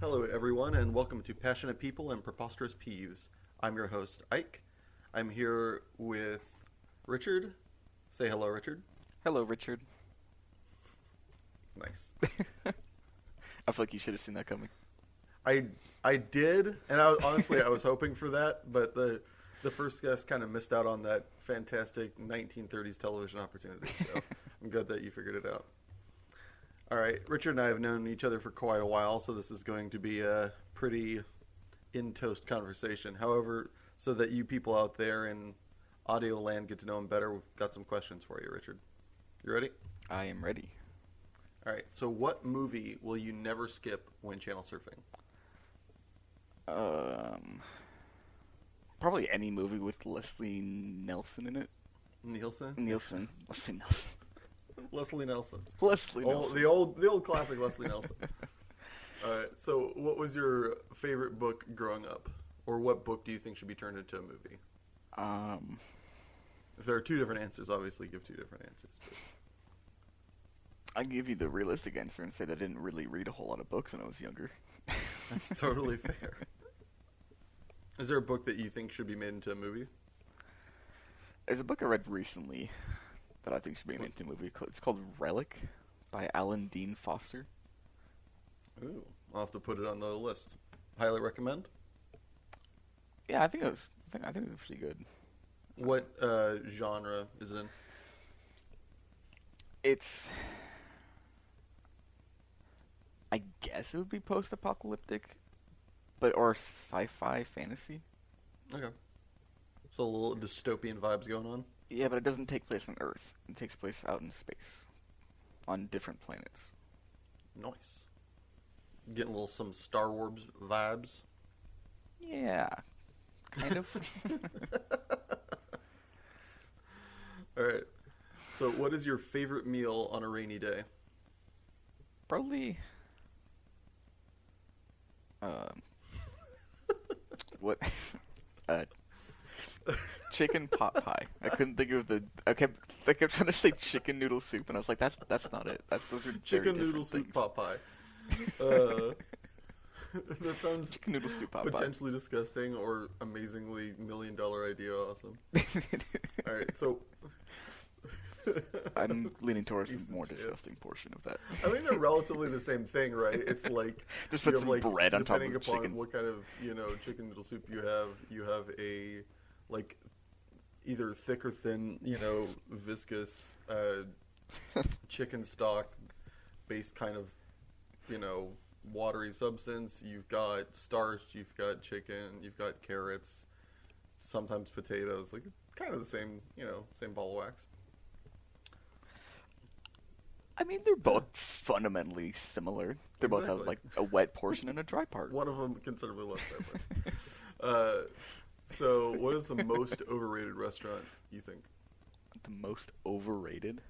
Hello, everyone, and welcome to Passionate People and Preposterous Peeves. I'm your host, Ike. I'm here with Richard. Say hello, Richard. Hello, Richard. Nice. I feel like you should have seen that coming. I did, and honestly I was hoping for that, but the first guest kind of missed out on that fantastic 1930s television opportunity. So I'm glad that you figured it out. All right, Richard and I have known each other for quite a while, so this is going to be a pretty in-toast conversation. However, so that you people out there in audio land get to know him better, we've got some questions for you, Richard. You ready? I am ready. All right, so what movie will you never skip when channel surfing? Probably any movie with Leslie Nelson in it. Nielsen? Leslie Nelson. Leslie Nelson. Leslie Nelson. The old classic Leslie Nelson. All right, so what was your favorite book growing up? Or what book do you think should be turned into a movie? If there are two different answers, obviously give two different answers. But... I'll give you the realistic answer and say that I didn't really read a whole lot of books when I was younger. That's totally fair. Is there a book that you think should be made into a movie? There's a book I read recently that I think should be made into a movie. It's called Relic by Alan Dean Foster. Ooh, I'll have to put it on the list. Highly recommend. Yeah, I think it was pretty good. What genre is it in? It's, I guess it would be post-apocalyptic, or sci-fi fantasy. Okay. So a little dystopian vibes going on? Yeah, but it doesn't take place on Earth. It takes place out in space, on different planets. Nice. Getting a little some Star Wars vibes? Yeah, kind of. Alright. So what is your favorite meal on a rainy day? Probably, what, chicken pot pie. I couldn't think of I kept trying to say chicken noodle soup, and I was like, that's not it. Those are Chicken very noodle different soup things. pot pie. That sounds Chicken noodle soup pot pie. potentially disgusting or amazingly $1 million idea awesome. Alright, so... I'm leaning towards the Decent more chance. disgusting portion of that. I mean, they're relatively the same thing, right? It's like Just you put have, some bread on top of depending the upon chicken. what kind of chicken noodle soup you have a like either thick or thin, viscous chicken stock based kind of watery substance. You've got starch, you've got chicken, you've got carrots, sometimes potatoes. Like kind of the same, same ball of wax. I mean, they're both fundamentally similar. They both have Exactly. like a wet portion and a dry part. One of them considerably less diverse. So, what is the most overrated restaurant you think? The most overrated?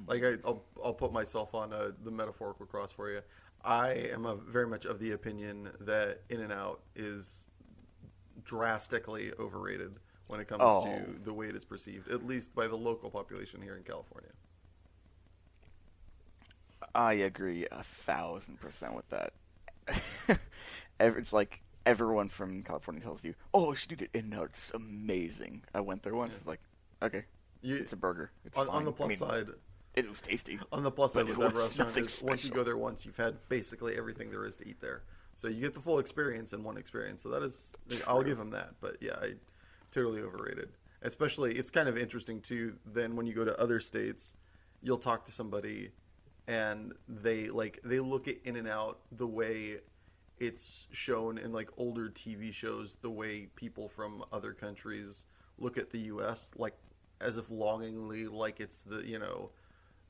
Like, I'll put myself on the metaphorical cross for you. I am very much of the opinion that In-N-Out is drastically overrated when it comes to the way it is perceived, at least by the local population here in California. I agree 1,000% with that. It's like everyone from California tells you, "Oh, you should do it In-N-Out. It's amazing." I went there once. Yeah. It's like, okay, it's a burger. It's on fine. the plus side, it was tasty. On the plus side But with it that was restaurant nothing is once you special. go there once, you've had basically everything there is to eat there. So you get the full experience in one experience. So that is, I'll give them that. But yeah, totally overrated. Especially, it's kind of interesting too. Then when you go to other states, you'll talk to somebody, and they look at In-N-Out the way it's shown in like older TV shows, the way people from other countries look at the U.S. like as if longingly, like it's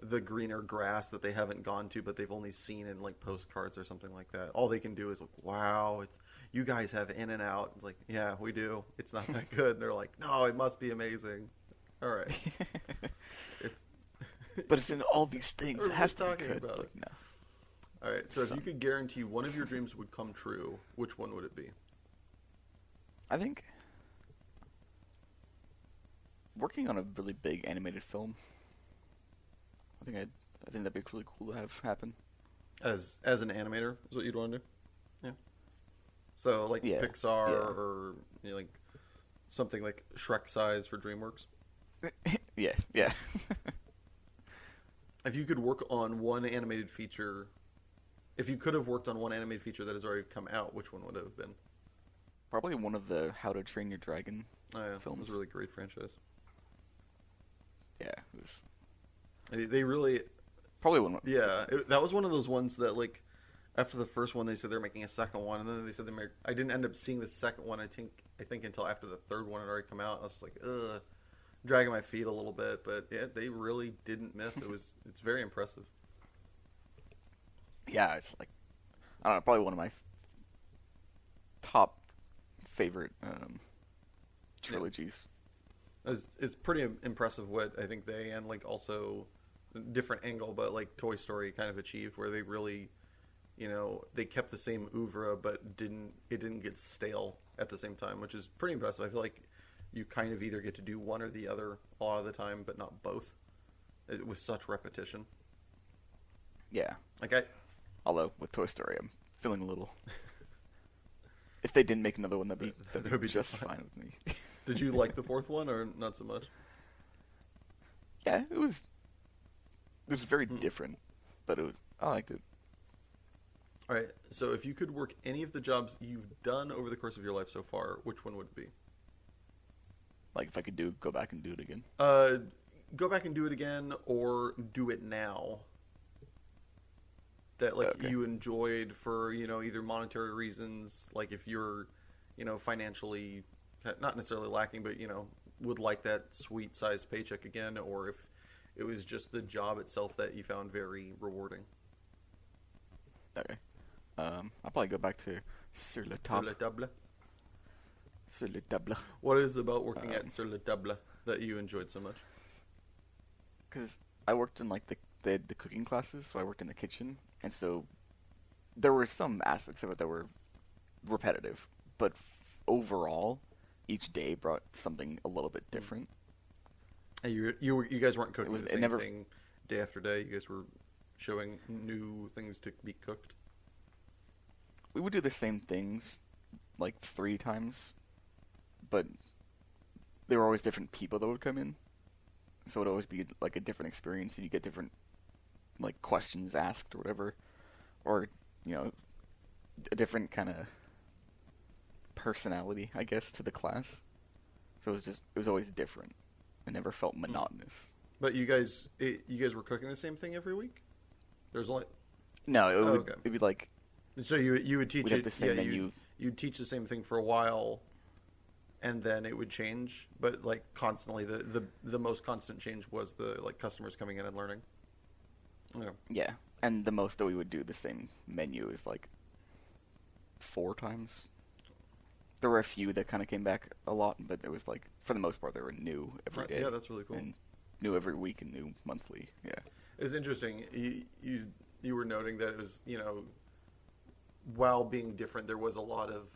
the greener grass that they haven't gone to, but they've only seen in like postcards or something like that. All they can do is like, wow, you guys have In-N-Out. It's like, yeah, we do. It's not that good. And they're like, no, it must be amazing. All right. But it's in all these things. We're It has just to be talking good. about Like, it. no. All right. So if you could guarantee one of your dreams would come true, which one would it be? I think working on a really big animated film. I think that'd be really cool to have happen. As an animator is what you'd want to do. Yeah. So like Yeah, Pixar yeah. or like something like Shrek size for DreamWorks. Yeah, yeah. If you could work on one animated feature, if you could have worked on one animated feature that has already come out, which one would it have been? Probably one of the How to Train Your Dragon Oh yeah, it films. was a really great franchise. Yeah, it was They really, probably one. yeah, that was one of those ones that like after the first one they said they're making a second one, and then they said they make. I didn't end up seeing the second one. I think until after the third one had already come out. I was just like, ugh, dragging my feet a little bit, but yeah, they really didn't miss. It's very impressive. Yeah, it's like I don't know, probably one of my top favorite trilogies. It's pretty impressive what I think they and like also different angle, but like Toy Story kind of achieved where they really, they kept the same oeuvre, but it didn't get stale at the same time, which is pretty impressive. I feel like you kind of either get to do one or the other a lot of the time, but not both, with such repetition. Yeah. Like Although with Toy Story, I'm feeling a little. If they didn't make another one, that'd be just fine with me. Did you like the fourth one or not so much? Yeah, it was very different, but I liked it. All right. So if you could work any of the jobs you've done over the course of your life so far, which one would it be? Like if I could go back and do it again. Go back and do it again, or do it now. That like Okay. you enjoyed for either monetary reasons, like if you're financially not necessarily lacking, but would like that sweet sized paycheck again, or if it was just the job itself that you found very rewarding. Okay. I'll probably go back to Sur le Sur Table. la table. Sur le Table. What is it about working at Sur la table that you enjoyed so much? Because I worked in like the cooking classes, so I worked in the kitchen, and so there were some aspects of it that were repetitive, but overall, each day brought something a little bit different. And you guys weren't cooking the same never- thing day after day. You guys were showing new things to be cooked. We would do the same things like 3 times, but there were always different people that would come in, so it would always be like a different experience, and you get different like questions asked or whatever, or a different kind of personality, I guess, to the class. So it was always different. It never felt monotonous. But you guys were cooking the same thing every week? There's only No, okay. it'd be like So you would teach we'd it. have the same menu. You'd teach the same thing for a while, and then it would change. But like constantly, the most constant change was the like customers coming in and learning. Okay. Yeah, and the most that we would do the same menu is like 4 times. There were a few that kind of came back a lot, but there was like for the most part they were new every day. Yeah, that's really cool. And new every week and new monthly. Yeah. It's interesting. You were noting that it was while being different, there was a lot of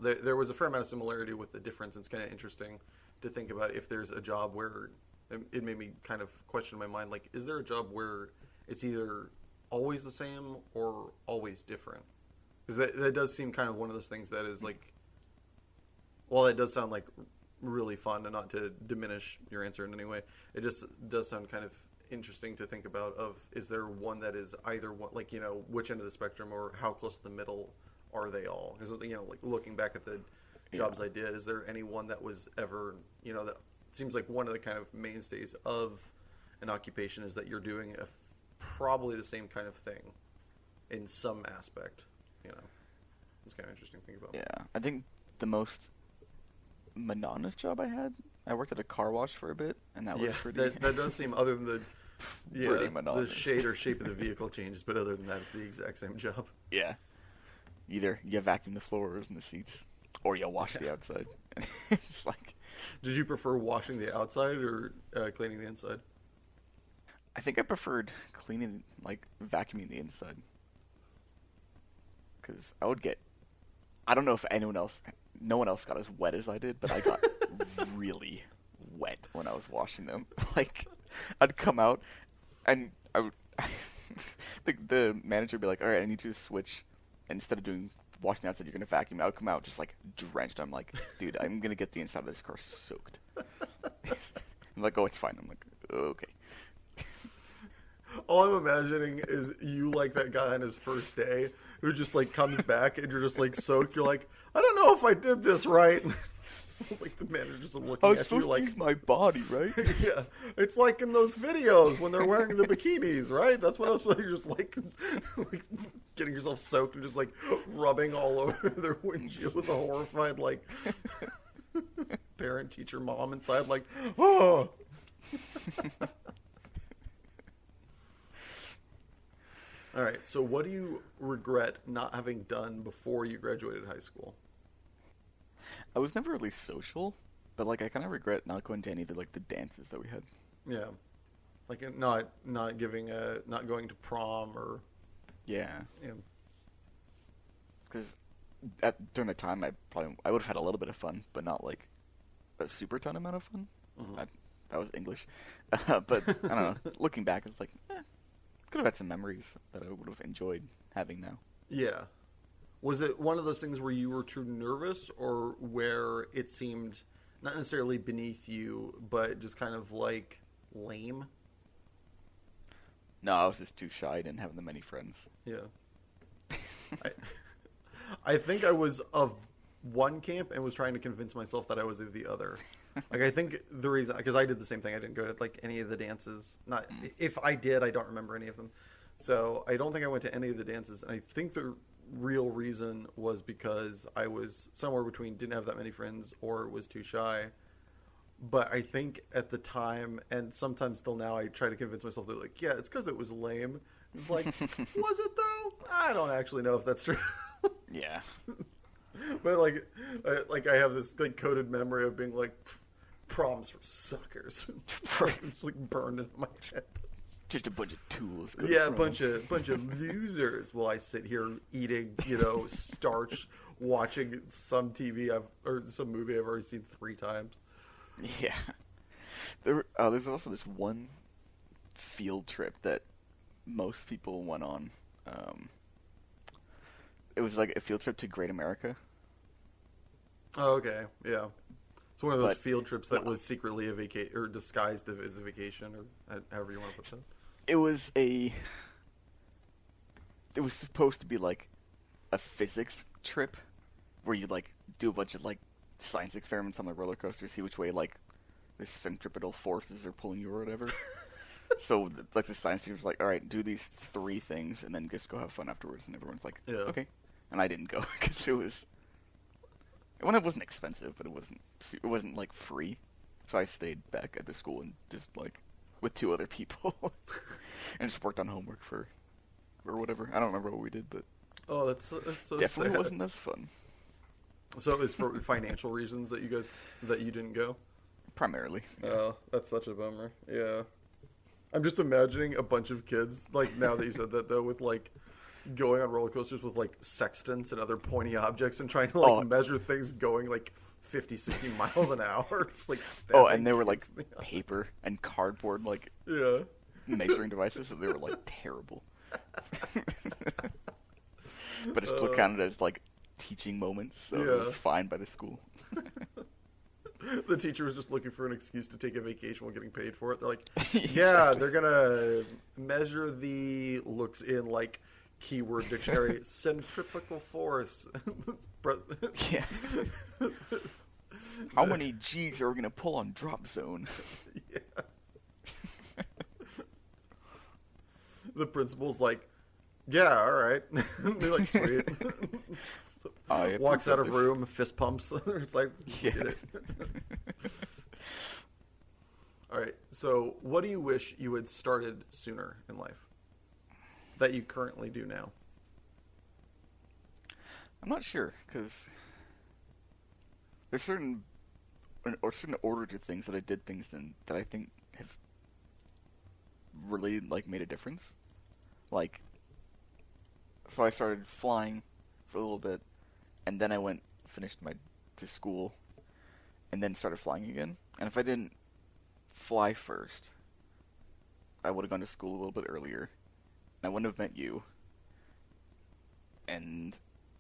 there was a fair amount of similarity with the difference. It's kind of interesting to think about if there's a job where it made me kind of question in my mind, like, is there a job where it's either always the same or always different? Because that does seem kind of one of those things that is like, while it does sound like really fun, and not to diminish your answer in any way, it just does sound kind of interesting to think about of, is there one that is either one, like, which end of the spectrum or how close to the middle are they all? Because, like looking back at the jobs I did, is there any one that was ever, that seems like one of the kind of mainstays of an occupation is that you're doing probably the same kind of thing in some aspect, It's kind of interesting to think about. Yeah, I think the most monotonous job I had, I worked at a car wash for a bit, and that was pretty. that does seem, other than pretty the monotonous. shade or shape of the vehicle changes, but other than that, it's the exact same job. Yeah. Either you vacuum the floors and the seats, or you wash the outside. It's like, Did you prefer washing the outside or cleaning the inside? I think I preferred cleaning, like vacuuming the inside, because I would get. I don't know if no one else got as wet as I did, but I got really wet when I was washing them. Like, I'd come out, and The manager would be like, all right, I need you to switch. And instead of doing washing outside, you're gonna vacuum. I would come out just like drenched. I'm like, dude, I'm gonna get the inside of this car soaked. I'm like, oh, it's fine. I'm like, okay. All I'm imagining is you like that guy on his first day who just like comes back and you're just like soaked. You're like, I don't know if I did this right. So, like the manager's just looking at you like, to use my body, right? yeah, it's like in those videos when they're wearing the bikinis, right? That's what I was just like getting yourself soaked and just like rubbing all over their windshield with a horrified like parent, teacher, mom inside, like, oh. All right, so what do you regret not having done before you graduated high school? I was never really social, but like I kind of regret not going to any of the dances that we had. Yeah, like not giving not going to prom or Yeah, yeah. because during the time I would have had a little bit of fun, but not like a super ton amount of fun. Mm-hmm. That was English, but I don't know. Looking back, it's like could have had some memories that I would have enjoyed having now. Yeah. Was it one of those things where you were too nervous or where it seemed not necessarily beneath you, but just kind of like lame? No, I was just too shy. I didn't have that many friends. Yeah. I think I was of one camp and was trying to convince myself that I was of the other. Like, I think the reason, because I did the same thing. I didn't go to like any of the dances. Not if I did, I don't remember any of them. So I don't think I went to any of the dances. And I think the real reason was because I was somewhere between didn't have that many friends or was too shy. But I think at the time, and sometimes still now, I try to convince myself that like, yeah, it's because it was lame. It's like, was it though? I don't actually know if that's true. Yeah. But like I have this like coded memory of being like, proms for suckers. It's like burned into my head. Just a bunch of tools. Yeah, a bunch of losers. While I sit here eating, starch, watching some TV or some movie I've already seen 3 times. Yeah. There's also this one field trip that most people went on. It was like a field trip to Great America. Oh, okay, yeah. It's one of those field trips that was secretly a vacation or disguised as a vacation, or however you want to put that. It was supposed to be like a physics trip where you like do a bunch of like science experiments on the roller coaster, see which way like the centripetal forces are pulling you or whatever. So like the science teacher was like, all right, do these 3 things and then just go have fun afterwards. And everyone's like, Yeah. Okay. And I didn't go because it wasn't expensive, but it wasn't like free. So I stayed back at the school and just like with 2 other people and just worked on homework or whatever. I don't remember what we did, but that's so definitely sad. wasn't as fun. So it was for financial reasons that you didn't go? Primarily. Yeah. Oh, that's such a bummer. Yeah. I'm just imagining a bunch of kids, like now that you said that though, with like going on roller coasters with like sextants and other pointy objects and trying to like measure things going like 50, 60 miles an hour. Just like and they were like paper and cardboard like measuring devices, so they were like terrible. But it still counted as like teaching moments, so it was fine by the school. The teacher was just looking for an excuse to take a vacation while getting paid for it. They're like, yeah, exactly. They're going to measure the looks in like keyword dictionary, centripetal force. Yeah. How many G's are we going to pull on drop zone? Yeah. The principal's like, yeah, all right. They're like, sweet. Walks out of room, fist pumps. It's like, get it. All right. So, what do you wish you had started sooner in life that you currently do now? I'm not sure because there's certain order to things that I did things in that I think have really like made a difference. Like, so I started flying for a little bit, and then I finished to school, and then started flying again. And if I didn't fly first, I would have gone to school a little bit earlier, I wouldn't have met you. And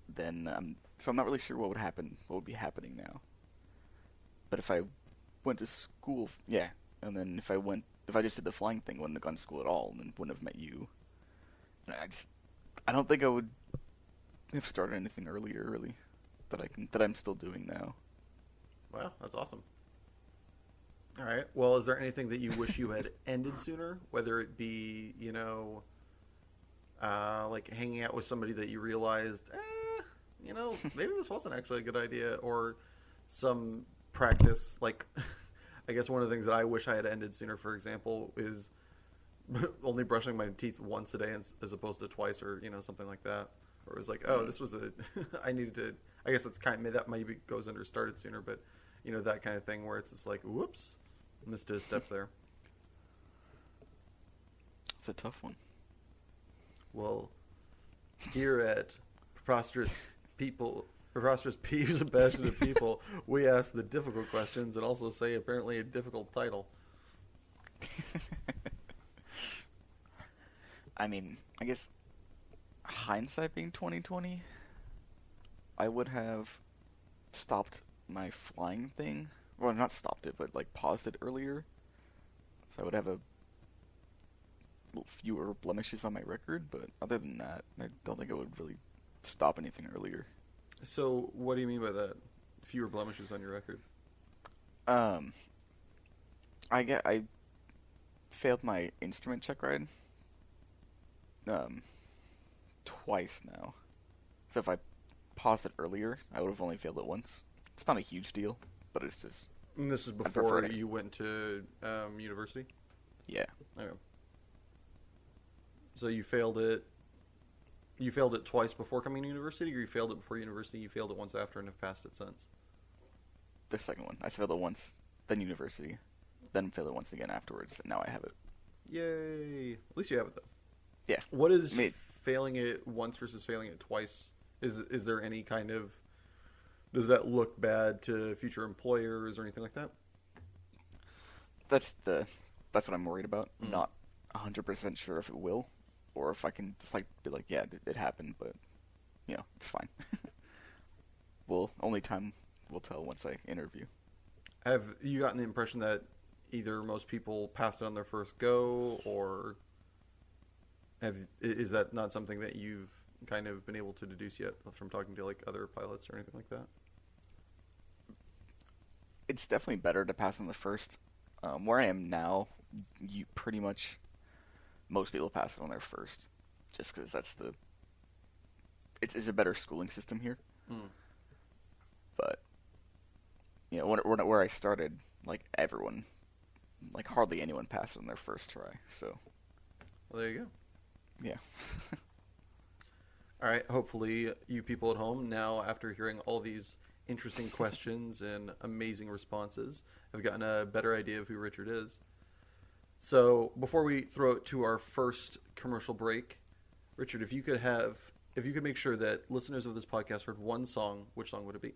then, so I'm not really sure what would be happening now. But if I went to school, yeah, and then if I just did the flying thing, wouldn't have gone to school at all, and then wouldn't have met you. And I don't think I would have started anything earlier, really, that I'm still doing now. Wow, that's awesome. All right. Well, is there anything that you wish you had ended sooner? Whether it be, like hanging out with somebody that you realized, maybe this wasn't actually a good idea, or some practice. Like, I guess one of the things that I wish I had ended sooner, for example, is only brushing my teeth once a day as opposed to twice, or something like that. Or it was like, oh, this was I needed to. I guess that's that maybe goes under started sooner, but that kind of thing where it's just like, whoops, missed a step there. It's a tough one. Well, here at Preposterous Peeves and Passionate People, we ask the difficult questions and also say apparently a difficult title. I mean, I guess hindsight being 2020, I would have stopped my flying thing. Well, not stopped it, but like paused it earlier. So I would have a little fewer blemishes on my record, but other than that, I don't think I would really stop anything earlier. So, what do you mean by that? Fewer blemishes on your record? I failed my instrument check ride twice now. So if I paused it earlier, I would have only failed it once. It's not a huge deal, but it's just... And this is before you went to university? Yeah. Okay. So you failed it twice before coming to university, or you failed it before university, you failed it once after and have passed it since? The second one. I failed it once, then university, then failed it once again afterwards, and now I have it. Yay. At least you have it, though. Yeah. What is failing it once versus failing it twice? Is there any kind of... Does that look bad to future employers or anything like that? That's what I'm worried about. I'm not 100% sure if it will, or if I can just be like, yeah, it happened, but it's fine. Only time will tell once I interview. Have you gotten the impression that either most people passed it on their first go, or is that not something that you've kind of been able to deduce yet from talking to like other pilots or anything like that? It's definitely better to pass on the first. Where I am now, you pretty much most people pass it on their first, just because it's a better schooling system here. But where I started, like everyone, like hardly anyone passed it on their first try. So, well, there you go. Yeah. All right. Hopefully, you people at home now, after hearing all these interesting questions and amazing responses, have gotten a better idea of who Richard is. So before we throw it to our first commercial break, Richard, if you could make sure that listeners of this podcast heard one song, which song would it be?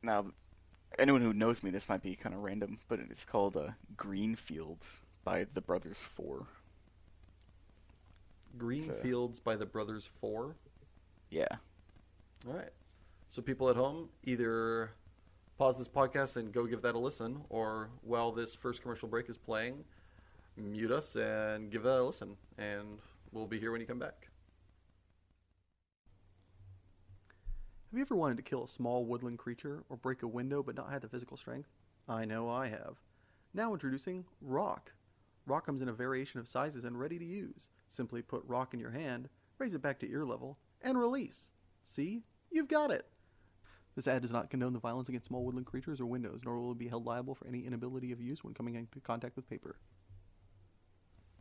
Now, anyone who knows me, this might be kind of random, but it's called Green Fields by the Brothers 4. Green Fields by the Brothers 4? Yeah. All right. So people at home, either pause this podcast and go give that a listen, or while this first commercial break is playing, mute us and give that a listen, and we'll be here when you come back. Have you ever wanted to kill a small woodland creature or break a window but not had the physical strength? I know I have. Now introducing Rock. Rock comes in a variation of sizes and ready to use. Simply put Rock in your hand, raise it back to ear level, and release. See? You've got it! This ad does not condone the violence against small woodland creatures or windows, nor will it be held liable for any inability of use when coming into contact with paper.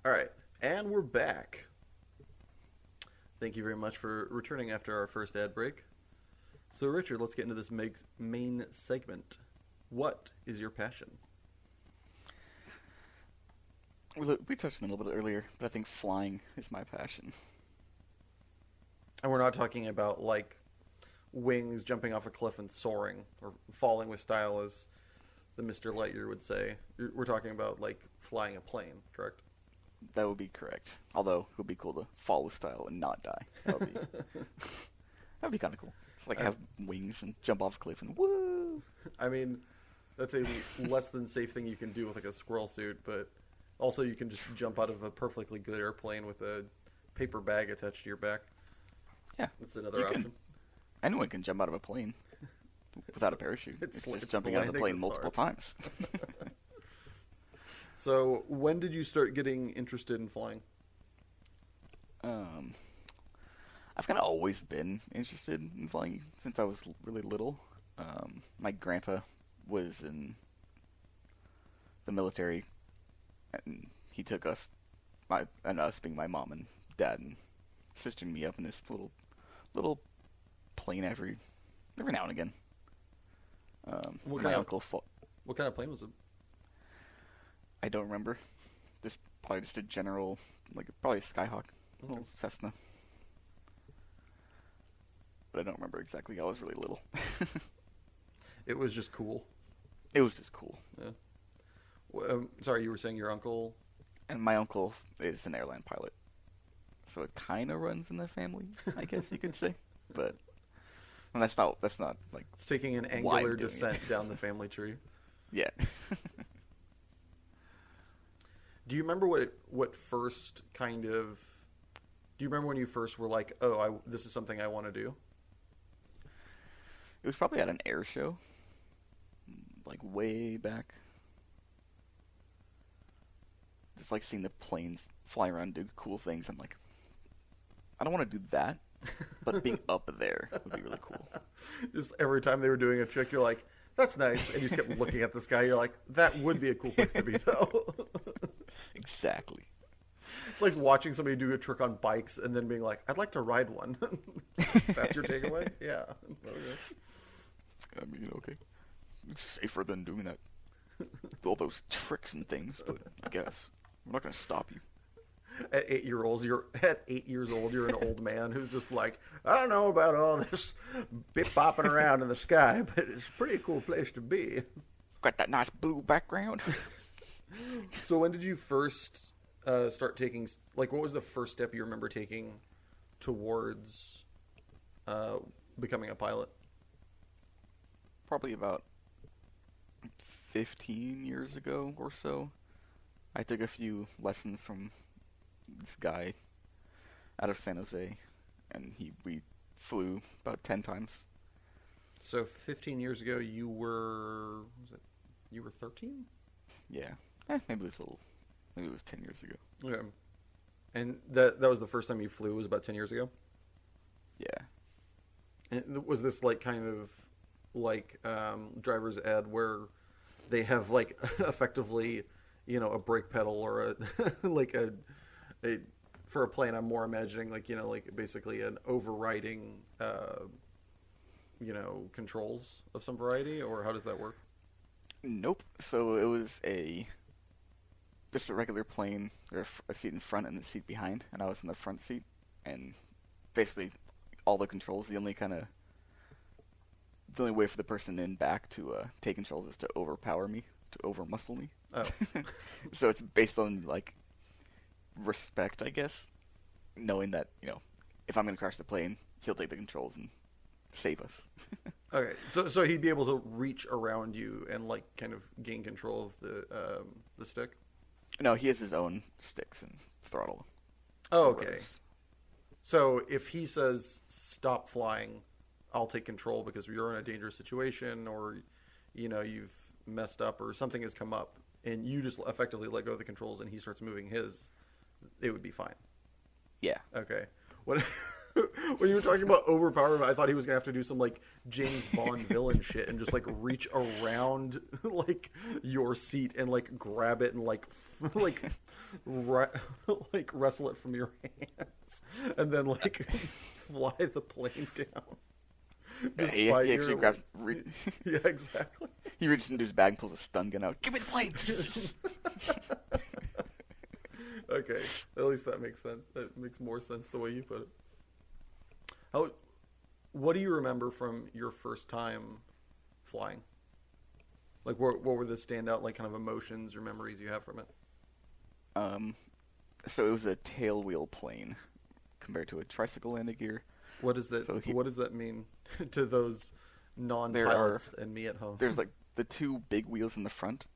Alright, and we're back. Thank you very much for returning after our first ad break. So Richard, let's get into this main segment. What is your passion? We touched on it a little bit earlier, but I think flying is my passion. And we're not talking about, like, wings jumping off a cliff and soaring, or falling with style, as the Mr. Lightyear would say. We're talking about like flying a plane, correct? That would be correct. Although it would be cool to follow style and not die. That'd be kind of cool. Like have wings and jump off a cliff and woo. I mean, that's a less than safe thing you can do with like a squirrel suit, but also you can just jump out of a perfectly good airplane with a paper bag attached to your back. Yeah, that's another option. Anyone can jump out of a plane without a parachute. It's just jumping out of the plane multiple times. So, when did you start getting interested in flying? I've kind of always been interested in flying since I was really little. My grandpa was in the military, and he took us being my mom and dad and sister and me up in this little plane every now and again. What kind of plane was it? I don't remember. Probably just a general, probably a Skyhawk, a little Cessna. But I don't remember exactly. I was really little. It was just cool. It was just cool. Yeah. Well, sorry, you were saying your uncle? And my uncle is an airline pilot. So it kind of runs in the family, I guess you could say. But that's not like... It's taking an angular descent down the family tree. Yeah. Do you remember what first kind of... Do you remember when you first were like, this is something I want to do? It was probably at an air show. Like, way back. Just, like, seeing the planes fly around and do cool things. I'm like, I don't want to do that. But being up there would be really cool. Just every time they were doing a trick, you're like, that's nice. And you just kept looking at the sky. You're like, that would be a cool place to be, though. Exactly. It's like watching somebody do a trick on bikes and then being like, I'd like to ride one. That's your takeaway? Yeah. Okay. I mean, okay. It's safer than doing that. All those tricks and things, but I guess. I'm not going to stop you. At 8 years old, you're an old man who's just like, I don't know about all this bopping around in the sky, but it's a pretty cool place to be. Got that nice blue background. So when did you first start taking, what was the first step you remember taking towards becoming a pilot? Probably about 15 years ago or so. I took a few lessons from this guy out of San Jose, and we flew about 10 times. So 15 years ago, you were 13? Yeah. Maybe it was 10 years ago. Yeah. And that was the first time you flew, was about 10 years ago? Yeah. And was this kind of driver's ed where they have effectively, a brake pedal or a for a plane? I'm more imagining basically an overriding controls of some variety, or how does that work? Nope. So it was just a regular plane. There's a seat in front and a seat behind, and I was in the front seat. And basically, all the controls. The only way for the person in back to take controls is to overpower me, to overmuscle me. Oh. So it's based on respect, I guess, knowing that if I'm going to crash the plane, he'll take the controls and save us. Okay, so he'd be able to reach around you and kind of gain control of the stick? No, he has his own sticks and throttle. Oh, okay. So if he says stop flying, I'll take control because you're in a dangerous situation, or you've messed up or something has come up, and you just effectively let go of the controls and he starts moving his, it would be fine. Yeah. Okay. When you were talking about overpower, I thought he was gonna have to do some James Bond villain shit and just reach around your seat and grab it and wrestle it from your hands and then fly the plane down. He actually grabs. Yeah, exactly. He reaches into his bag and pulls a stun gun out. Give me the plane. Okay, at least that makes sense. That makes more sense the way you put it. What do you remember from your first time flying? Like, what were the standout, like, kind of emotions or memories you have from it? Um, so it was a tail wheel plane compared to a tricycle landing gear. What does that So What does that mean to those there are non-pilots and me at home? there's like the two big wheels in the front,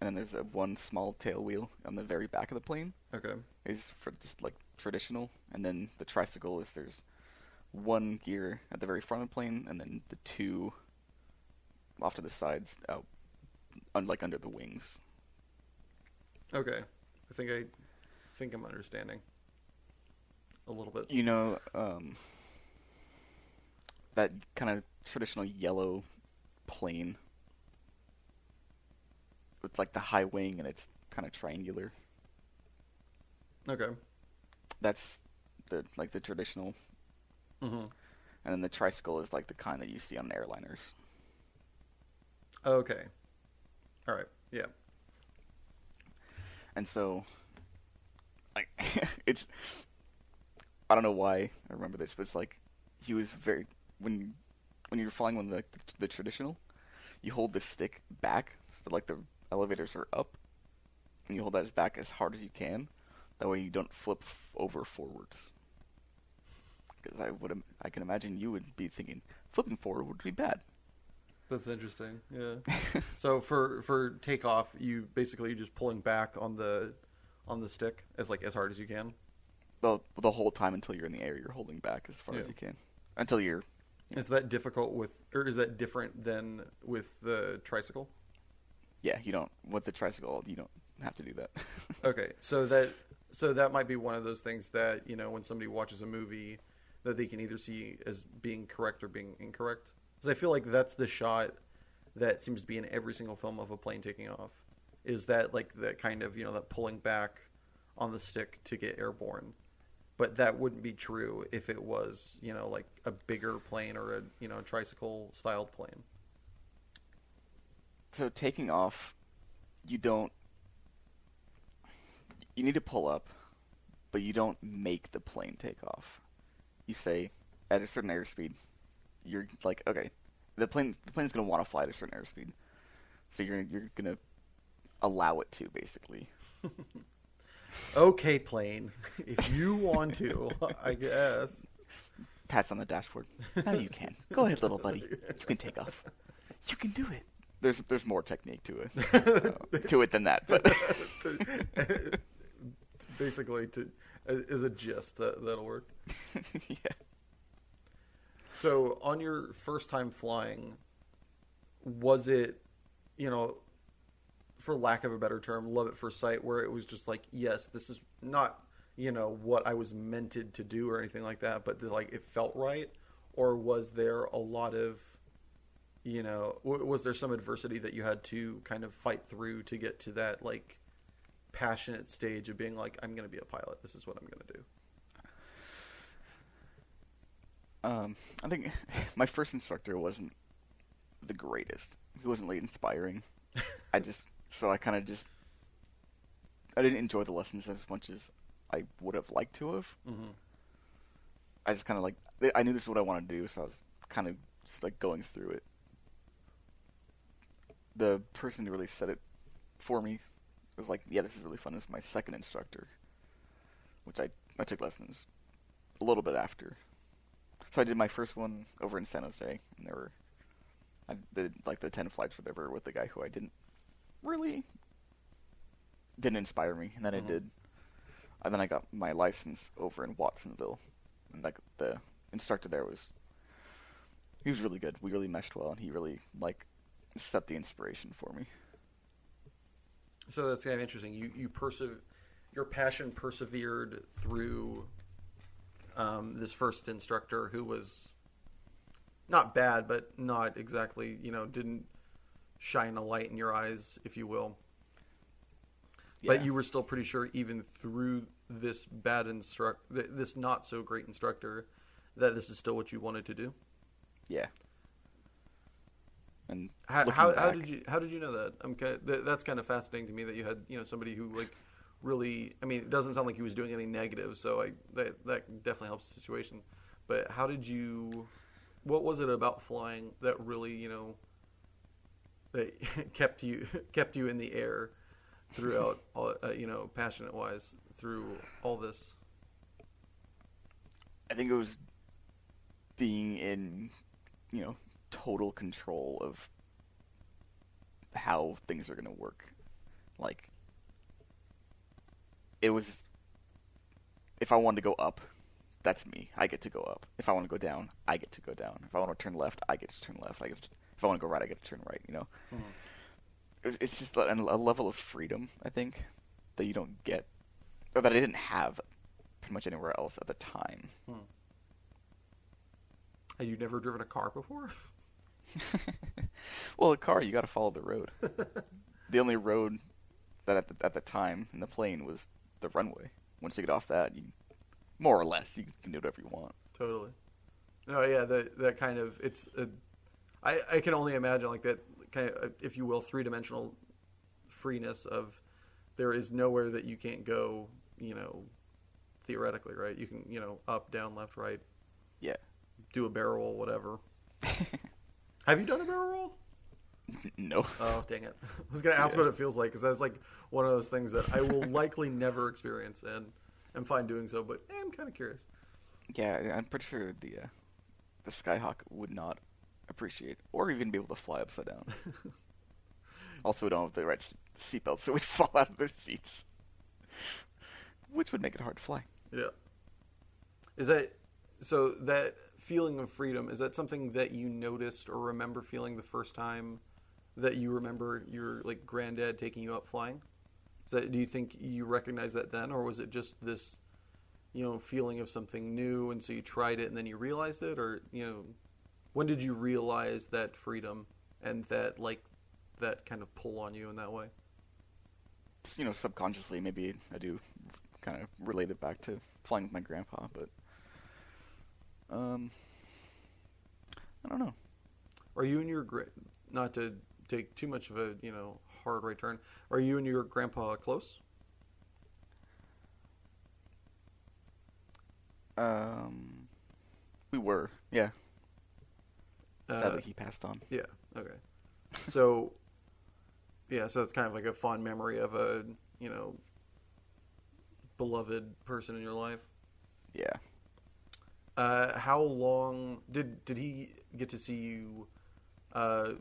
and then there's a one small tail wheel on the very back of the plane. Okay. Is for just like traditional, and then the tricycle is there's one gear at the very front of the plane, and then the two off to the sides, out, like under the wings. Okay. I think I'm understanding a little bit. You know, that kind of traditional yellow plane with like the high wing and it's kind of triangular. Okay. That's the traditional, Mm-hmm. and then the tricycle is like the kind that you see on airliners. Okay. All right. Yeah. And so, like, it's, I don't know why I remember this, but it's like he was very when you're flying on the traditional, you hold the stick back, so like the elevators are up, and you hold that back as hard as you can. That way you don't flip over forwards. Because I can imagine you would be thinking flipping forward would be bad. That's interesting. Yeah. So for takeoff, you basically just pulling back on the stick as hard as you can. The whole time until you're in the air, you're holding back as far as you can until you're. Is that difficult or is that different than with the tricycle? Yeah, you don't with the tricycle. You don't have to do that. Okay, so that might be one of those things that when somebody watches a movie that they can either see as being correct or being incorrect. Because I feel like that's the shot that seems to be in every single film of a plane taking off. Is that like that kind of that pulling back on the stick to get airborne. But that wouldn't be true if it was, like a bigger plane or a tricycle styled plane. So taking off, you need to pull up, but you don't make the plane take off. You say at a certain airspeed, you're like, okay, the plane's going to want to fly at a certain airspeed. So you're going to allow it to, basically. Okay, plane, if you want to, I guess. Pats on the dashboard. Now you can. Go ahead, little buddy. You can take off. You can do it. There's more technique to it than that, but basically as a gist that'll work. Yeah. So on your first time flying, was it, for lack of a better term, love at first sight, where it was just like, yes, this is not, what I was meant to do or anything like that, but it felt right? Or was there a lot of, was there some adversity that you had to kind of fight through to get to that, passionate stage of being like, I'm going to be a pilot. This is what I'm going to do. I think my first instructor wasn't the greatest. He wasn't really inspiring. I didn't enjoy the lessons as much as I would have liked to have. Mm-hmm. I just kind of I knew this is what I wanted to do, so I was kind of just going through it. The person who really said it for me was like, yeah, this is really fun. This is my second instructor, which I took lessons a little bit after. So I did my first one over in San Jose, and I did the 10 flights, whatever, with the guy who didn't inspire me, and then and then I got my license over in Watsonville, and the instructor there he was really good. We really meshed well, and he really set the inspiration for me. So that's kind of interesting. Your passion persevered through this first instructor who was not bad, but not exactly, didn't shine a light in your eyes, if you will. Yeah. But you were still pretty sure, even through this this not so great instructor, that this is still what you wanted to do. Yeah. And how did you know that? That's kind of fascinating to me that you had somebody who really, I mean, it doesn't sound like he was doing anything negative, so that definitely helps the situation. But what was it about flying that really that kept you in the air throughout all, passionate wise through all this? I think it was being in, total control of how things are going to work. Like, it was, if I wanted to go up, that's me. I get to go up. If I want to go down, I get to go down. If I want to turn left, I get to turn left. If I want to go right, I get to turn right, Mm-hmm. It's just a level of freedom, I think, that you don't get, or that I didn't have pretty much anywhere else at the time. Had you never driven a car before? Well, a car, you got to follow the road. The only road that at the time in the plane was the runway. Once you get off that, you more or less you can do whatever you want. Totally. No, yeah, that kind of I can only imagine like that kind of, if you will, three-dimensional freeness of there is nowhere that you can't go, theoretically, right? You can, up, down, left, right. Yeah. Do a barrel roll, whatever. Have you done a barrel roll? No. Oh, dang it. I was going to ask what it feels like, because that's like one of those things that I will likely never experience, and I'm fine doing so, but I'm kind of curious. Yeah, I'm pretty sure the Skyhawk would not appreciate, or even be able to fly upside down. Also, we don't have the right seatbelts, so we'd fall out of their seats, which would make it hard to fly. Yeah. So that feeling of freedom, is that something that you noticed or remember feeling the first time that you remember your like granddad taking you up flying? Do you think you recognized that then, or was it just this, feeling of something new, and so you tried it and then you realized it, or when did you realize that freedom and that kind of pull on you in that way? Subconsciously, maybe I do kind of relate it back to flying with my grandpa, but I don't know. Are you and your not to take too much of a hard right turn? Are you and your grandpa close? We were, yeah. Sadly, he passed on. Yeah. Okay. So, yeah. So it's kind of like a fond memory of a beloved person in your life. Yeah. How long did he get to see you go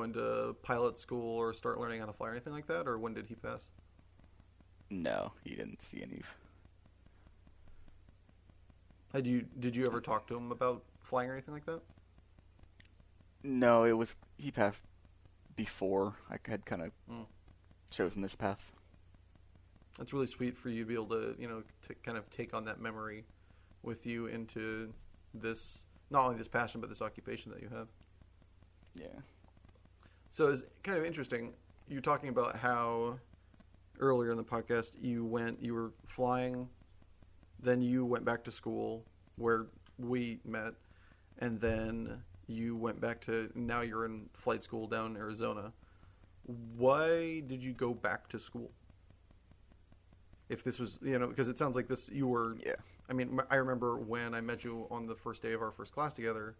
into pilot school or start learning how to fly or anything like that, or when did he pass? No, he didn't see any. Did you ever talk to him about flying or anything like that? No, he passed before I had kind of chosen this path. That's really sweet for you to be able to to kind of take on that memory with you into this, not only this passion but this occupation that you have. Yeah. So it's kind of interesting. You're talking about how earlier in the podcast you were flying, then you went back to school where we met, and then you went back to, now you're in flight school down in Arizona. Why did you go back to school? If this was, because it sounds like this, you were, yeah. I mean, I remember when I met you on the first day of our first class together,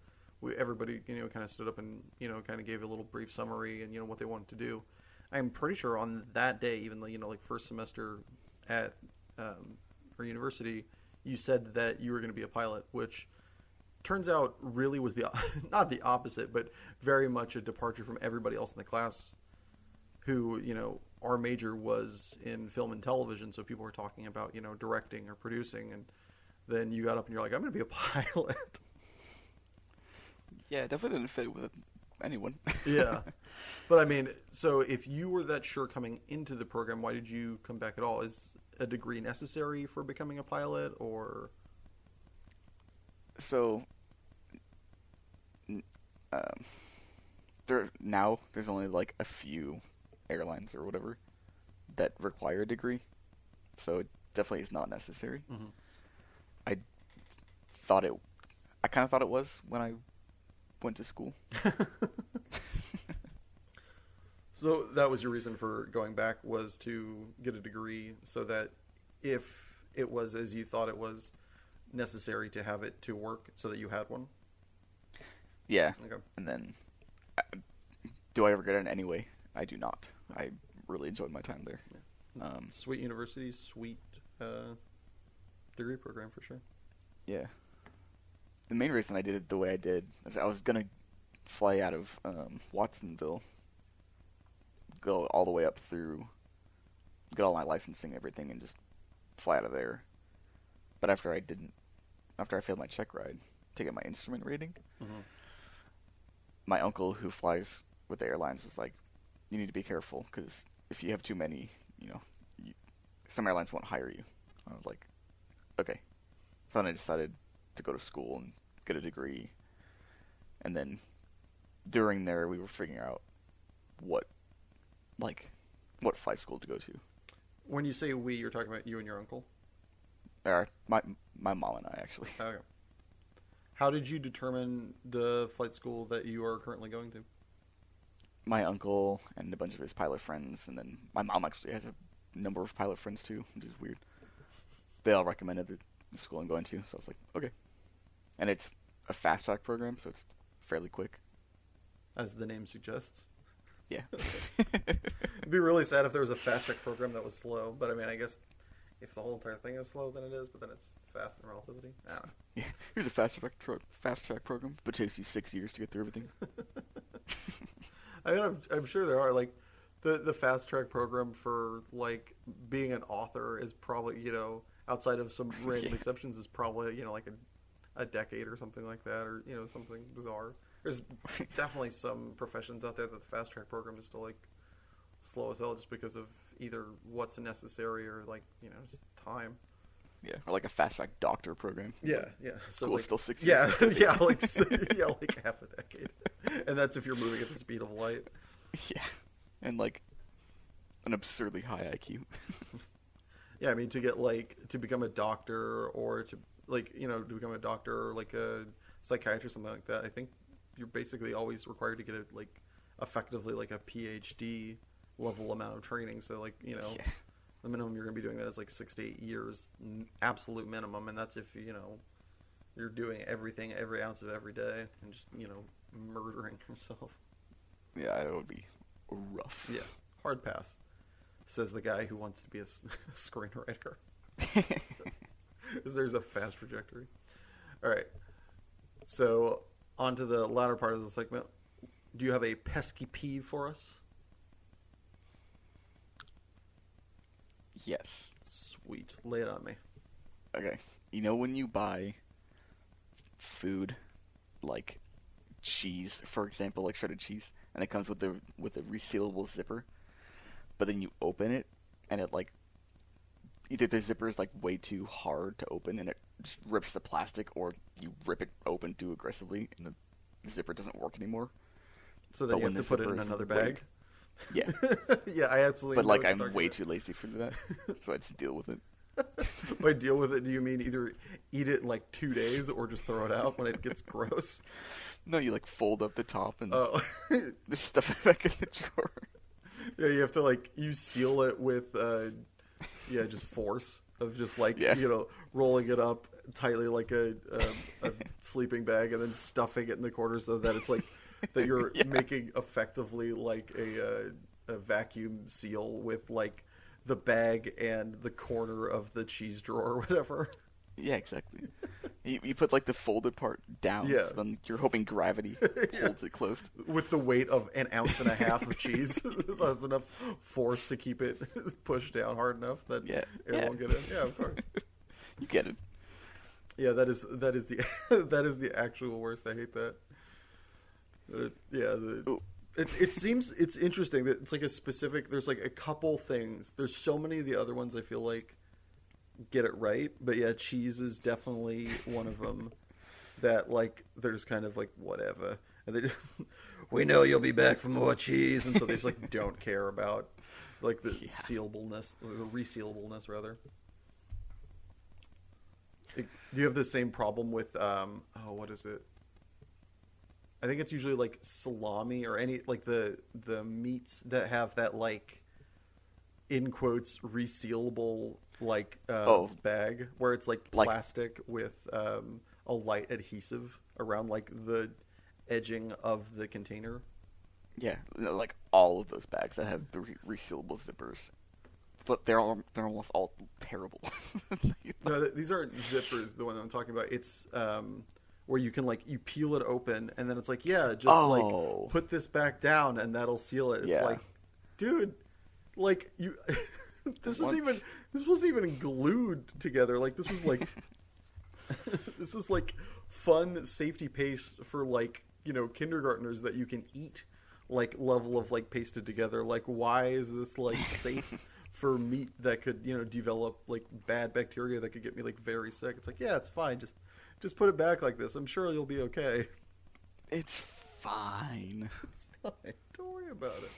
everybody, kind of stood up and, kind of gave a little brief summary and, what they wanted to do. I'm pretty sure on that day, even though, like first semester at our university, you said that you were going to be a pilot, which turns out really was not the opposite, but very much a departure from everybody else in the class who, our major was in film and television. So people were talking about, directing or producing. And then you got up and you're like, I'm going to be a pilot. Yeah, it definitely didn't fit with anyone. Yeah. But I mean, so if you were that sure coming into the program, why did you come back at all? Is a degree necessary for becoming a pilot, or? So, there's only like a few airlines or whatever that require a degree, so it definitely is not necessary. Mm-hmm. I kind of thought it was when I went to school. So that was your reason for going back, was to get a degree, so that if it was as you thought it was necessary to have it to work, so that you had one? Yeah. Okay. And then Do I ever get it anyway? I do not. I really enjoyed my time there. Sweet university, sweet degree program for sure. Yeah. The main reason I did it the way I did is I was gonna fly out of Watsonville, go all the way up through, get all my licensing and everything, and just fly out of there. But after I failed my check ride to get my instrument rating, my uncle who flies with the airlines was like, you need to be careful, because if you have too many, some airlines won't hire you. I was like, okay. So then I decided to go to school and get a degree. And then during there, we were figuring out what flight school to go to. When you say we, you're talking about you and your uncle? My mom and I, actually. Okay. How did you determine the flight school that you are currently going to? My uncle and a bunch of his pilot friends, and then my mom actually has a number of pilot friends too, which is weird. They all recommended the school I'm going to, so I was like, okay. And it's a fast track program, so it's fairly quick. As the name suggests. Yeah. It'd be really sad if there was a fast track program that was slow, but I mean, I guess if the whole entire thing is slow, then it is, but then it's fast in relativity. I don't know. Yeah. Here's a fast track program, but it takes you 6 years to get through everything. I mean, I'm sure there are, like, the fast track program for, like, being an author is probably, outside of some random exceptions, is probably, like a decade or something like that, or, something bizarre. There's definitely some professions out there that the fast track program is still, like, slow as hell just because of either what's necessary or, like, just time. Yeah, or like a fast track doctor program. Yeah. So school's like, still 6 years. Yeah, like half a decade, and that's if you're moving at the speed of light. Yeah, and like an absurdly high IQ. Yeah, I mean to become a doctor or to to become a doctor or like a psychiatrist or something like that. I think you're basically always required to get effectively like a PhD level amount of training. So yeah. The minimum you're going to be doing that is like 6 to 8 years, absolute minimum, and that's if you're doing everything, every ounce of every day, and just murdering yourself. Yeah, it would be rough. Yeah, hard pass, says the guy who wants to be a screenwriter. There's a fast trajectory. All right, so on to the latter part of the segment. Do you have a pesky peeve for us? Yes. Sweet. Lay it on me. Okay. When you buy food, like cheese, for example, like shredded cheese, and it comes with a resealable zipper, but then you open it, and it either the zipper is way too hard to open, and it just rips the plastic, or you rip it open too aggressively, and the zipper doesn't work anymore. So then you have to put it in another bag? Yeah. Yeah, I absolutely. But I'm way too lazy for that, so I just deal with it. By deal with it, do you mean either eat it in 2 days or just throw it out when it gets gross? No, you fold up the top and just stuff it back in the drawer. Yeah, you have to you seal it with just force of just rolling it up tightly like a sleeping bag and then stuffing it in the corner so that it's that you're making effectively a vacuum seal with the bag and the corner of the cheese drawer or whatever. Yeah, exactly. You put the folded part down, so then you're hoping gravity holds it closed. With the weight of 1.5 ounces of cheese, so that's enough force to keep it pushed down hard enough that air won't get in. Yeah, of course. You get it. Yeah, that is the that is the actual worst. I hate that. It seems it's interesting that it's a specific. There's a couple things. There's so many of the other ones I feel get it right, but yeah, cheese is definitely one of them. That they're just kind of whatever, and they just we know you'll be back for more cheese, and so they just don't care about the sealableness, the resealableness rather. Do you have the same problem with what is it? I think it's usually salami or any the meats that have that in quotes resealable bag where it's plastic with a light adhesive around the edging of the container. Yeah, like all of those bags that have the resealable zippers. But they're almost all terrible. No, these aren't zippers. The one I'm talking about, it's where you can like you peel it open and then it's like like put this back down and that'll seal it. It's like, dude, like you, this wasn't even glued together. Like this was like this is like fun safety paste for like kindergartners that you can eat. Like level of like pasted together. Like why is this like safe? For meat that could, develop like bad bacteria that could get me like very sick. It's like, yeah, it's fine. Just put it back like this. I'm sure you'll be okay. It's fine. It's fine. Don't worry about it.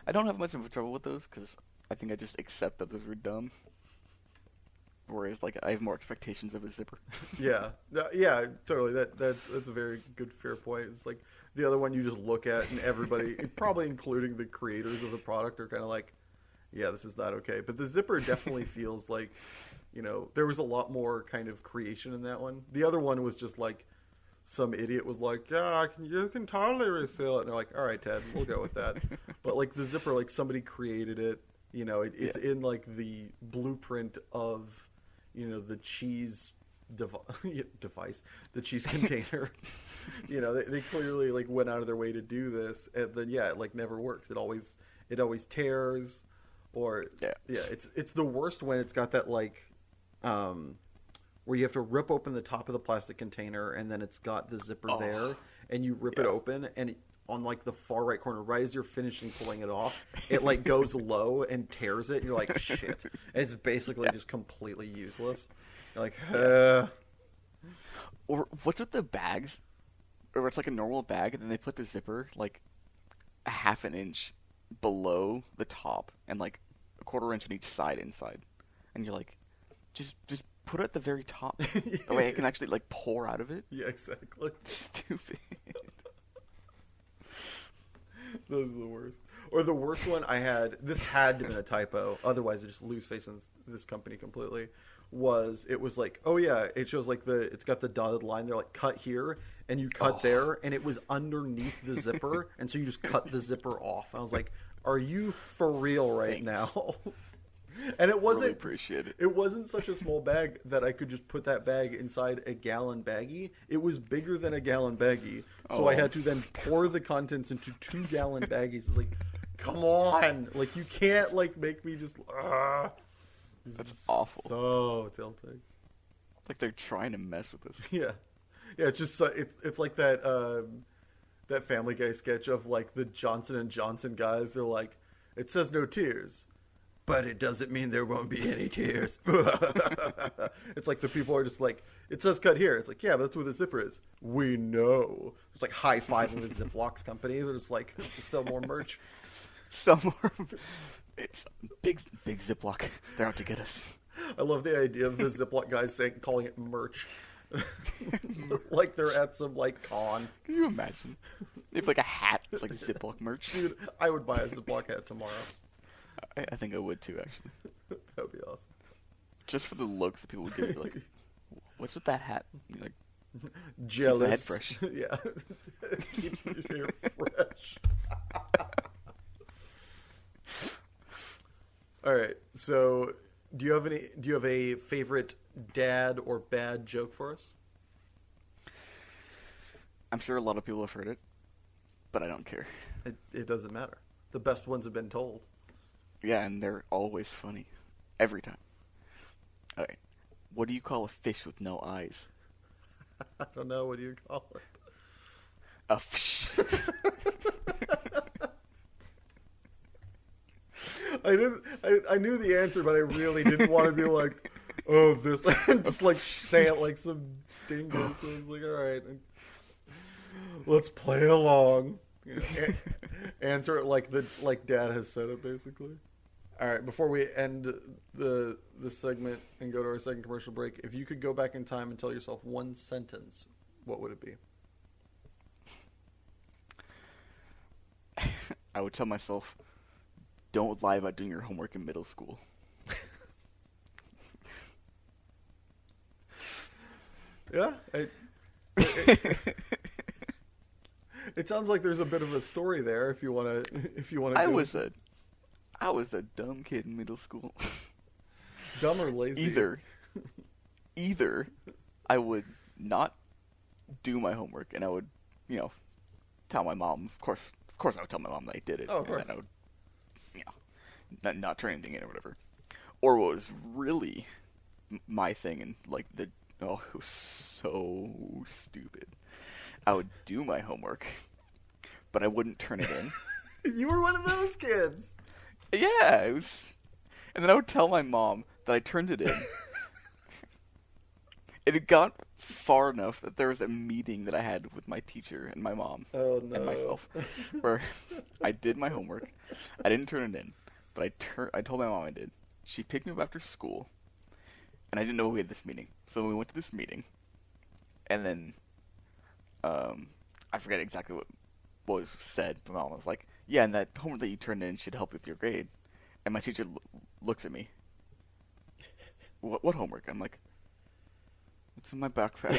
I don't have much of a trouble with those because I think I just accept that those were dumb. Whereas, like, I have more expectations of a zipper. Yeah, totally. That's a very good, fair point. It's like the other one you just look at, and everybody, probably including the creators of the product, are kind of like, yeah, this is not okay. But the zipper definitely feels like, there was a lot more kind of creation in that one. The other one was just like some idiot was like, yeah, you can totally reseal it. And they're like, all right, Ted, we'll go with that. But like the zipper, like somebody created it. It's in like the blueprint of the cheese device, the cheese container. They clearly like went out of their way to do this, and then it like never works. It always tears, or it's the worst when it's got that like where you have to rip open the top of the plastic container, and then it's got the zipper there, and you rip it open, and on like the far right corner, right as you're finishing pulling it off, it like goes low and tears it. And you're like, shit. And it's basically just completely useless. You're like, Or what's with the bags? Or it's like a normal bag, and then they put the zipper like a half an inch below the top and like a quarter inch on each side inside. And you're like, just put it at the very top. That way I can actually like pour out of it. Yeah, exactly. Stupid. Those are the worst. Or the worst one I had, this had to have been a typo, otherwise I just lose faith in this company completely, it was like, oh yeah, it shows like it's got the dotted line there, like cut here, and you cut there, and it was underneath the zipper, and so you just cut the zipper off. I was like, are you for real right now? And it wasn't, really appreciate it. It wasn't such a small bag that I could just put that bag inside a gallon baggie. It was bigger than a gallon baggie. So I had to then pour the contents into 2-gallon baggies. It's like, come on. Like, you can't, like, make me just, That's awful. So tilting. It's like they're trying to mess with us. Yeah. Yeah, it's just, it's like that, that Family Guy sketch of, like, the Johnson & Johnson guys. They're like, it says no tears. But it doesn't mean there won't be any tears. It's like the people are just like, it says cut here. It's like, yeah, but that's where the zipper is. We know. It's like high-fiving the Ziplocs company. They're just like, sell more merch. Sell more. It's big Ziploc. They're out to get us. I love the idea of the Ziploc guys calling it merch. Like they're at some like con. Can you imagine? They have like a hat. It's like Ziploc merch. Dude, I would buy a Ziploc hat tomorrow. I think I would too, actually. That would be awesome. Just for the looks that people would give you, like, what's with that hat? You're like, jealous. Head fresh. Yeah. Keeps your hair fresh. All right. So, do you have a favorite dad or bad joke for us? I'm sure a lot of people have heard it, but I don't care. It doesn't matter. The best ones have been told. Yeah, and they're always funny. Every time. All right. What do you call a fish with no eyes? I don't know. What do you call it? A fish. I knew the answer, but I really didn't want to be like, oh, this. Just like say it like some dingo. So I was like, all right, let's play along. Answer it like Dad has said it, basically. All right, before we end the segment and go to our second commercial break, if you could go back in time and tell yourself one sentence, what would it be? I would tell myself, don't lie about doing your homework in middle school. Yeah. It sounds like there's a bit of a story there. If you want to, I was a dumb kid in middle school. Dumb or lazy? Either I would not do my homework, and I would, tell my mom. Of course, I would tell my mom that I did it. Oh, of course. And then I would, not turn anything in or whatever. Or what was really my thing, and it was so stupid. I would do my homework, but I wouldn't turn it in. You were one of those kids. Yeah, it was. And then I would tell my mom that I turned it in. It had got far enough that there was a meeting that I had with my teacher and my mom and myself, where I did my homework. I didn't turn it in, but I told my mom I did. She picked me up after school, and I didn't know we had this meeting. So we went to this meeting, and then I forget exactly what was said, but my mom was like, "Yeah, and that homework that you turned in should help with your grade." And my teacher looks at me. What homework? I'm like, it's in my backpack.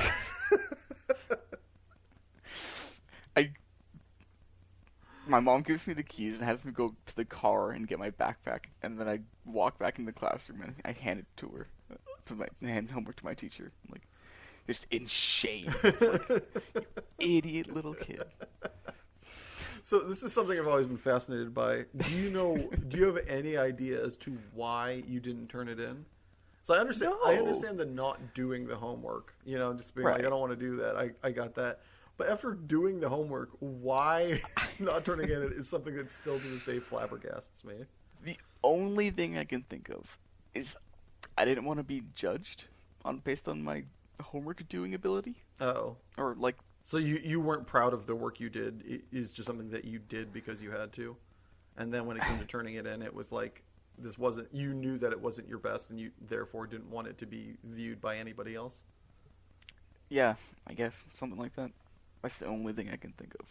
My mom gives me the keys and has me go to the car and get my backpack, and then I walk back in the classroom and I hand it to her, hand homework to my teacher. I'm like, just in shame. You idiot little kid. So this is something I've always been fascinated by. Do you have any idea as to why you didn't turn it in? So I understand the not doing the homework, just being like, I don't want to do that. I got that. But after doing the homework, why not turning in it is something that still to this day flabbergasts me. The only thing I can think of is I didn't want to be judged based on my homework doing ability. Oh. Or So you weren't proud of the work you did. It is just something that you did because you had to. And then when it came to turning it in, it was like, you knew that it wasn't your best, and you therefore didn't want it to be viewed by anybody else? Yeah, I guess. Something like that. That's the only thing I can think of.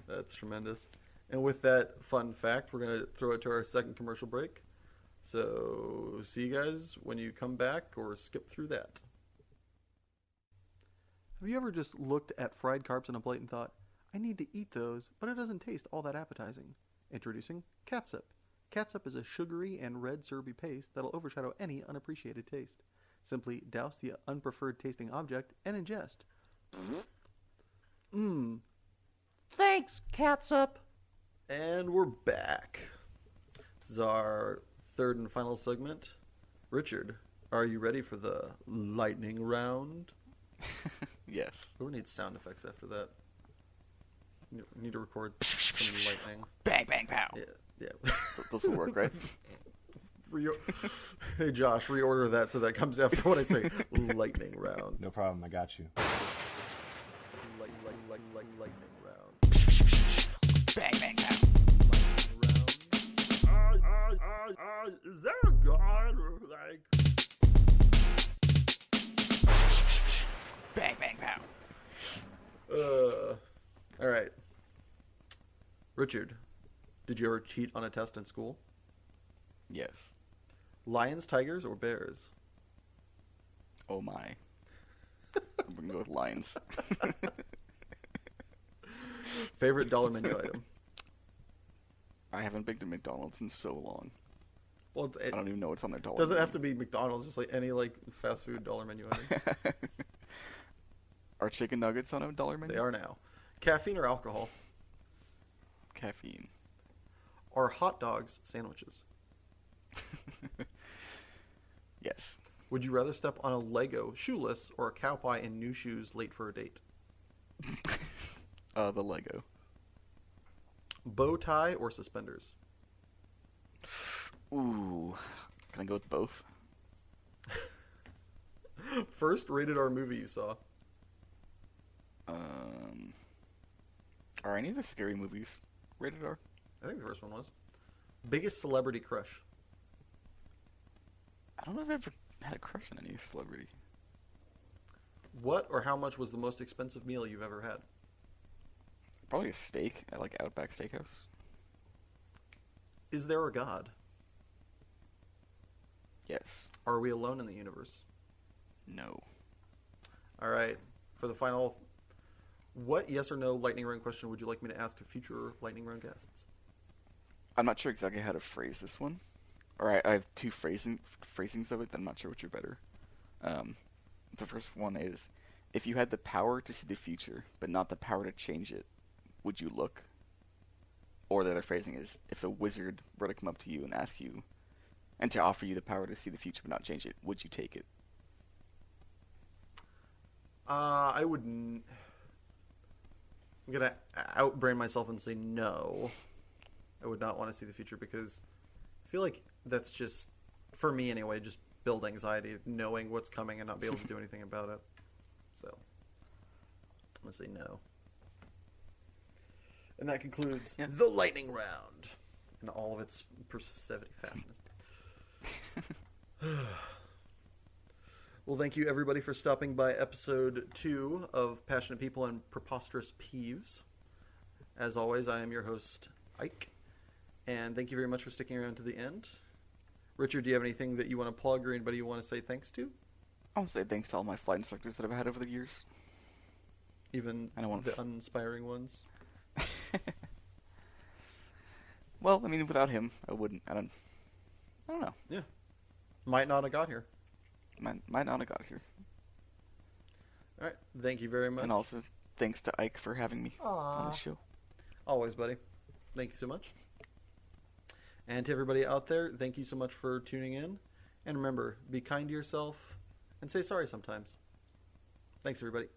That's tremendous. And with that fun fact, we're going to throw it to our second commercial break. So see you guys when you come back, or skip through that. Have you ever just looked at fried carbs on a plate and thought, I need to eat those, but it doesn't taste all that appetizing? Introducing catsup. Catsup is a sugary and red syrupy paste that'll overshadow any unappreciated taste. Simply douse the unpreferred tasting object and ingest. Mmm. Thanks, catsup. And we're back. This is our third and final segment. Richard, are you ready for the lightning round? Yes. Who needs sound effects after that? You need to record some lightning. Bang, bang, pow. Yeah. Those will work, right? Hey, Josh, reorder that so that comes after when I say lightning round. No problem, I got you. Lightning round. Bang, bang, pow. Lightning round. Is there a god or Bang, bang, pow. All right. Richard, did you ever cheat on a test in school? Yes. Lions, tigers, or bears? Oh my. I'm gonna go with lions. Favorite dollar menu item? I haven't been to McDonald's in so long. Well, I don't even know what's on their dollar doesn't menu. have to be McDonald's, just like any fast food dollar menu item. Are chicken nuggets on a dollar menu? They are now. Caffeine or alcohol? Caffeine. Are hot dogs sandwiches? Yes. Would you rather step on a Lego shoeless or a cow pie in new shoes late for a date? The Lego. Bow tie or suspenders? Ooh. Can I go with both? First rated R movie you saw? Are any of the scary movies rated R? I think the first one was. Biggest celebrity crush? I don't know if I've ever had a crush on any celebrity. What or how much was the most expensive meal you've ever had? Probably a steak at Outback Steakhouse. Is there a God? Yes. Are we alone in the universe? No. All right. For the final What yes or no lightning round question would you like me to ask to future lightning round guests? I'm not sure exactly how to phrase this one. Or I have two phrasings of it that I'm not sure which are better. The first one is, if you had the power to see the future, but not the power to change it, would you look? Or the other phrasing is, if a wizard were to come up to you and ask you, and to offer you the power to see the future but not change it, would you take it? I wouldn't. I'm gonna outbrain myself and say no. I would not want to see the future because I feel like that's just, for me anyway, just build anxiety of knowing what's coming and not be able to do anything about it. So I'm gonna say no. And that concludes the lightning round and all of its perseverity fastness. Well, thank you everybody for stopping by episode 2 of Passionate People and Preposterous Peeves. As always, I am your host, Ike, and thank you very much for sticking around to the end. Richard, do you have anything that you want to plug or anybody you want to say thanks to? I want to say thanks to all my flight instructors that I've had over the years. Even the uninspiring ones? Well, I mean, without him, I wouldn't. I don't know. Yeah. Might not have got here. Might not have got here. All right. Thank you very much. And also, thanks to Ike for having me on the show. Always, buddy. Thank you so much. And to everybody out there, thank you so much for tuning in. And remember, be kind to yourself and say sorry sometimes. Thanks, everybody.